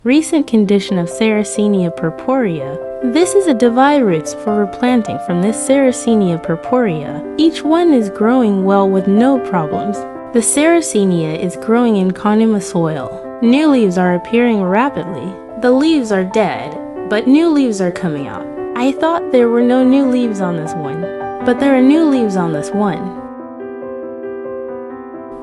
Recent condition of Sarracenia purpurea. This is a divide roots for replanting from this Sarracenia purpurea. Each one is growing well with no problems. The Sarracenia is growing in Carnivorous soil. New leaves are appearing rapidly. The leaves are dead, but new leaves are coming out. I thought there were no new leaves on this one, but there are new leaves on this one.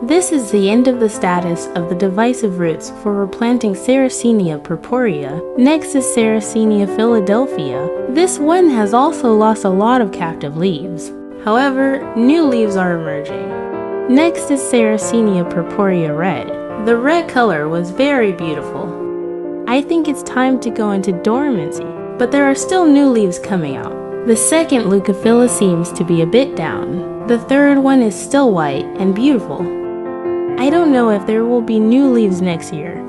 This is the end of the status of the divisive roots for replanting Sarracenia purpurea. Next is Sarracenia philadelphia. This one has also lost a lot of captive leaves. However, new leaves are emerging. Next is Sarracenia purpurea red. The red color was very beautiful. I think it's time to go into dormancy, but there are still new leaves coming out. The second leucophila seems to be a bit down. The third one is still white and beautiful. I don't know if there will be new leaves next year.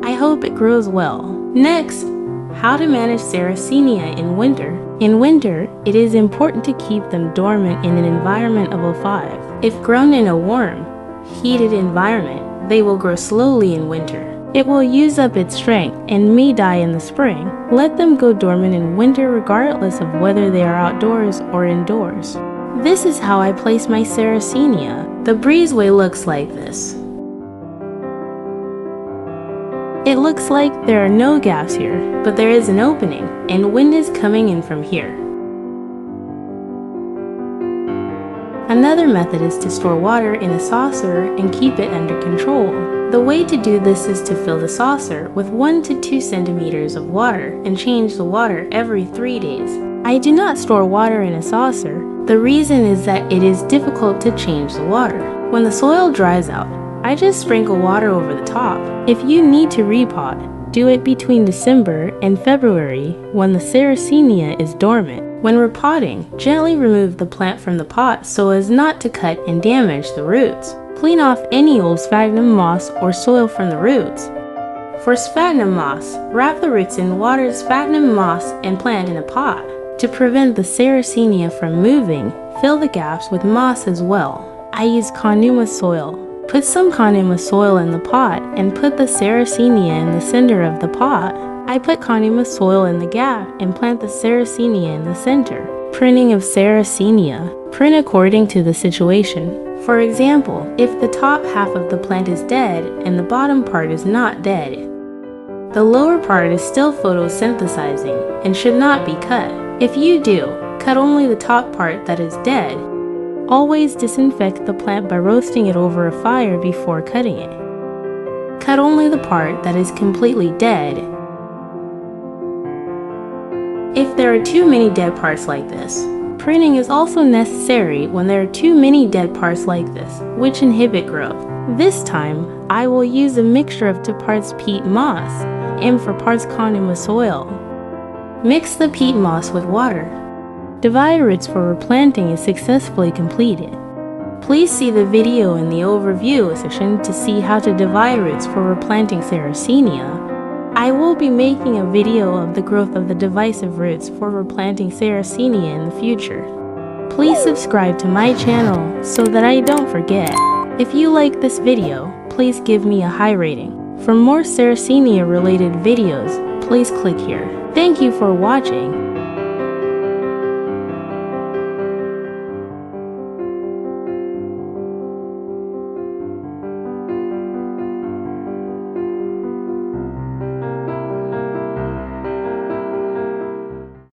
I hope it grows well. Next, how to manage Sarracenia in winter. In winter, it is important to keep them dormant in an environment of O5. If grown in a warm, heated environment, they will grow slowly in winter. It will use up its strength and may die in the spring. Let them go dormant in winter regardless of whether they are outdoors or indoors. This is how I place my Sarracenia. The breezeway looks like this. It looks like there are no gaps here, but there is an opening, and wind is coming in from here. Another method is to store water in a saucer and keep it under control. The way to do this is to fill the saucer with 1 to 2 centimeters of water and change the water every 3 days. I do not store water in a saucer. The reason is that it is difficult to change the water. When the soil dries out, I just sprinkle water over the top. If you need to repot, do it between December and February when the Sarracenia is dormant. When repotting, gently remove the plant from the pot so as not to cut and damage the roots. Clean off any old sphagnum moss or soil from the roots. For sphagnum moss, wrap the roots in watered sphagnum moss and plant in a pot. To prevent the Sarracenia from moving, fill the gaps with moss as well. I use Carnivorous soil. Put some Carnivorous soil in the pot and put the Sarracenia in the center of the pot. I put Carnivorous soil in the gap and plant the Sarracenia in the center. Pruning of Sarracenia. Prune according to the situation. For example, if the top half of the plant is dead and the bottom part is not dead, the lower part is still photosynthesizing and should not be cut. If you do, cut only the top part that is dead. Always disinfect the plant by roasting it over a fire before cutting it. Cut only the part that is completely dead. If there are too many dead parts like this, pruning is also necessary when there are too many dead parts like this, which inhibit growth. This time, I will use a mixture of 2 parts peat moss and 4 parts Carnivorous soil. Mix the peat moss with water. Divide roots for replanting is successfully completed. Please see the video in the overview section to see how to divide roots for replanting Sarracenia. I will be making a video of the growth of the divisive roots for replanting Sarracenia in the future. Please subscribe to my channel so that I don't forget. If you like this video, please give me a high rating. For more Sarracenia related videos, please click here. Thank you for watching.